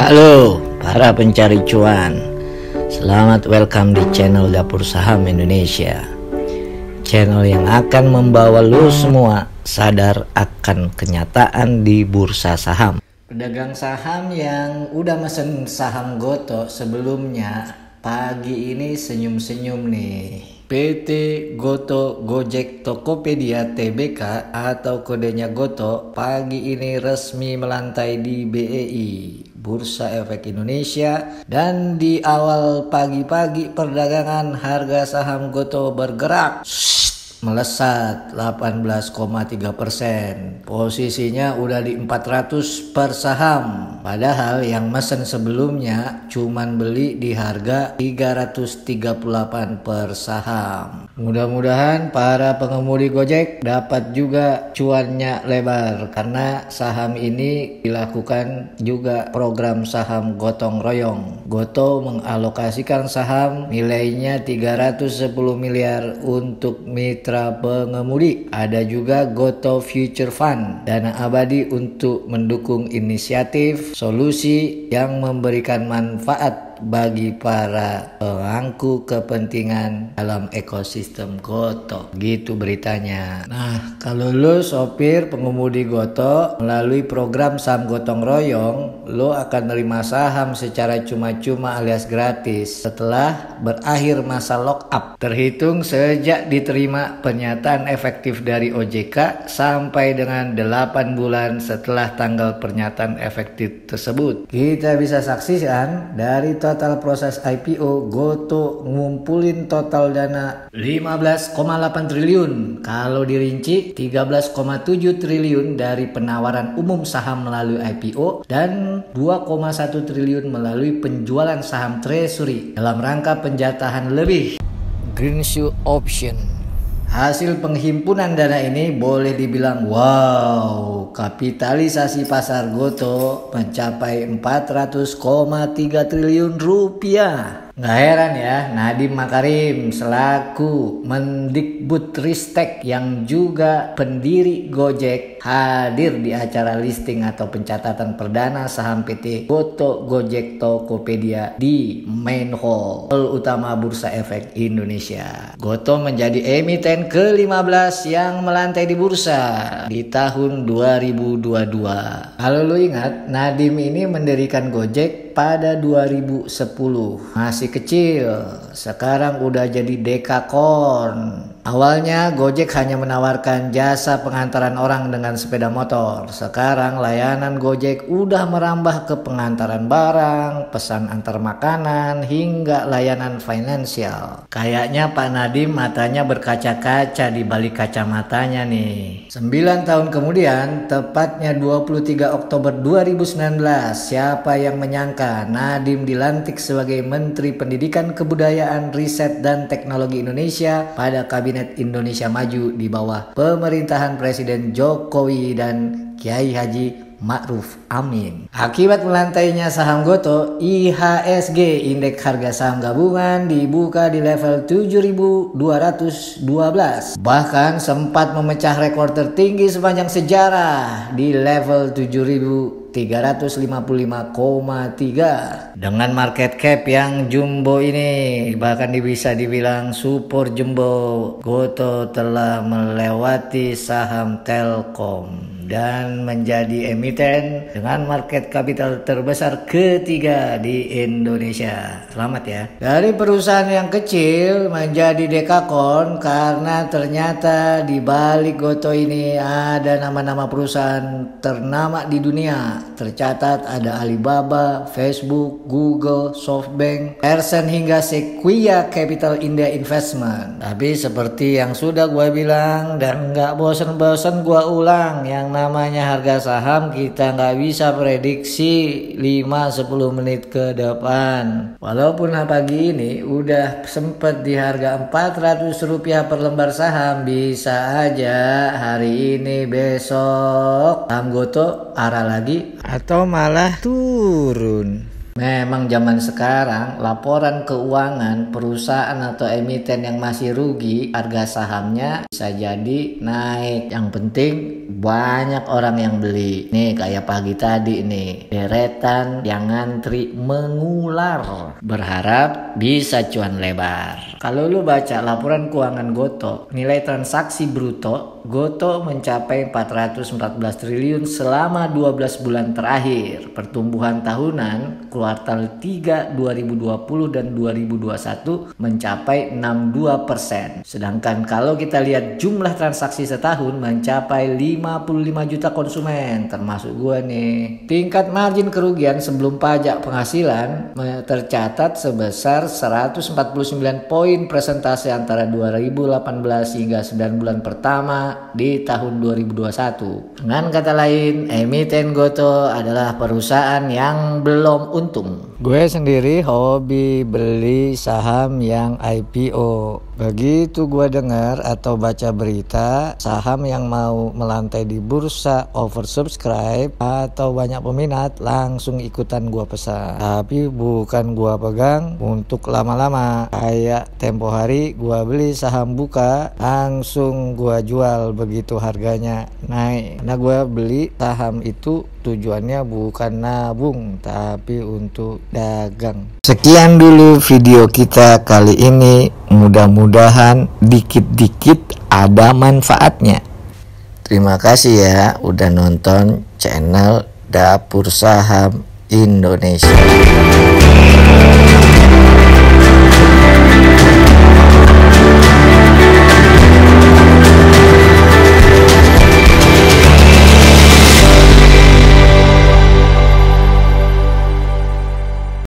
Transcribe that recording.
Halo para pencari cuan, selamat welcome di channel Dapur Saham Indonesia. Channel yang akan membawa lo semua sadar akan kenyataan di bursa saham. Pedagang saham yang udah mesen saham Goto sebelumnya pagi ini senyum-senyum nih. PT Goto Gojek Tokopedia Tbk atau kodenya Goto pagi ini resmi melantai di BEI Bursa Efek Indonesia, dan di awal pagi-pagi perdagangan harga saham Goto bergerak melesat 18,3%. Posisinya udah di 400 per saham. Padahal yang mesen sebelumnya cuman beli di harga 338 per saham. Mudah-mudahan para pengemudi Gojek dapat juga cuannya lebar, karena saham ini dilakukan juga program saham gotong royong. Goto mengalokasikan saham nilainya 310 miliar untuk mitra pengemudi. Ada juga Goto Future Fund, dana abadi untuk mendukung inisiatif solusi yang memberikan manfaat bagi para pemangku kepentingan dalam ekosistem Goto. Gitu beritanya. Nah, kalau lo sopir pengemudi Goto melalui program saham gotong royong, lo akan menerima saham secara cuma-cuma alias gratis setelah berakhir masa lock up, terhitung sejak diterima pernyataan efektif dari OJK sampai dengan 8 bulan setelah tanggal pernyataan efektif tersebut. Kita bisa saksikan dari total proses IPO, Goto ngumpulin total dana 15,8 triliun. Kalau dirinci 13,7 triliun dari penawaran umum saham melalui IPO dan 2,1 triliun melalui penjualan saham treasury dalam rangka penjatahan lebih greenshoe option. Hasil penghimpunan dana ini boleh dibilang wow, kapitalisasi pasar Goto mencapai 400,3 triliun rupiah. Nggak heran ya, Nadiem Makarim selaku Mendikbudristek yang juga pendiri Gojek hadir di acara listing atau pencatatan perdana saham PT Goto Gojek Tokopedia di main hall utama Bursa Efek Indonesia. Goto menjadi emiten ke-15 yang melantai di bursa di tahun 2022. Kalau lo ingat, Nadiem ini mendirikan Gojek pada 2010. Masih kecil, sekarang udah jadi dekakorn. Awalnya Gojek hanya menawarkan jasa pengantaran orang dengan sepeda motor. Sekarang layanan Gojek udah merambah ke pengantaran barang, pesan antar makanan, hingga layanan finansial. Kayaknya Pak Nadiem matanya berkaca-kaca di balik kacamatanya nih. 9 tahun kemudian, tepatnya 23 Oktober 2019, siapa yang menyangka Nadiem dilantik sebagai Menteri Pendidikan, Kebudayaan, Riset, dan Teknologi Indonesia pada Kabinet Indonesia Maju di bawah pemerintahan Presiden Jokowi dan Kiai Haji Ma'ruf Amin. Akibat melantainya saham Goto, IHSG indeks harga saham gabungan dibuka di level 7.212. Bahkan sempat memecah rekor tertinggi sepanjang sejarah di level 7.355,3. Dengan market cap yang jumbo ini, bahkan bisa dibilang super jumbo, Goto telah melewati saham Telkom dan menjadi emiten dengan market capital terbesar ketiga di Indonesia. Selamat ya. Dari perusahaan yang kecil menjadi dekakorn, karena ternyata di balik Goto ini ada nama-nama perusahaan ternama di dunia. Tercatat ada Alibaba, Facebook, Google, SoftBank, Tencent, hingga Sequoia Capital India Investment. Tapi seperti yang sudah gue bilang dan gak bosan-bosan gue ulang, yang namanya harga saham kita nggak bisa prediksi 5-10 menit ke depan. Walaupun pagi ini udah sempet di harga 400 rupiah per lembar saham, bisa aja hari ini besok saham Goto arah lagi atau malah turun. Memang zaman sekarang laporan keuangan perusahaan atau emiten yang masih rugi, harga sahamnya bisa jadi naik. Yang penting banyak orang yang beli. Nih kayak pagi tadi nih, deretan yang ngantri mengular, berharap bisa cuan lebar. Kalau lu baca laporan keuangan Gotoh, nilai transaksi bruto Gotoh mencapai 414 triliun selama 12 bulan terakhir. Pertumbuhan tahunan kuartal 3 2020 dan 2021 mencapai 62%. Sedangkan kalau kita lihat jumlah transaksi setahun mencapai 55 juta konsumen, termasuk gua nih. Tingkat margin kerugian sebelum pajak penghasilan tercatat sebesar 149 poin persentase antara 2018 hingga 9 bulan pertama di tahun 2021. Dengan kata lain, emiten Gotoh adalah perusahaan yang belum untung. Gue sendiri hobi beli saham yang IPO. Begitu gue dengar atau baca berita saham yang mau melantai di bursa oversubscribe atau banyak peminat, langsung ikutan gue pesan. Tapi bukan gue pegang untuk lama-lama. Kayak tempo hari gue beli saham Buka, langsung gue jual begitu harganya naik. Karena gue beli saham itu tujuannya bukan nabung, tapi untuk dagang. Sekian dulu video kita kali ini. Mudah-mudahan dikit-dikit ada manfaatnya. Terima kasih ya udah nonton channel Dapur Saham Indonesia.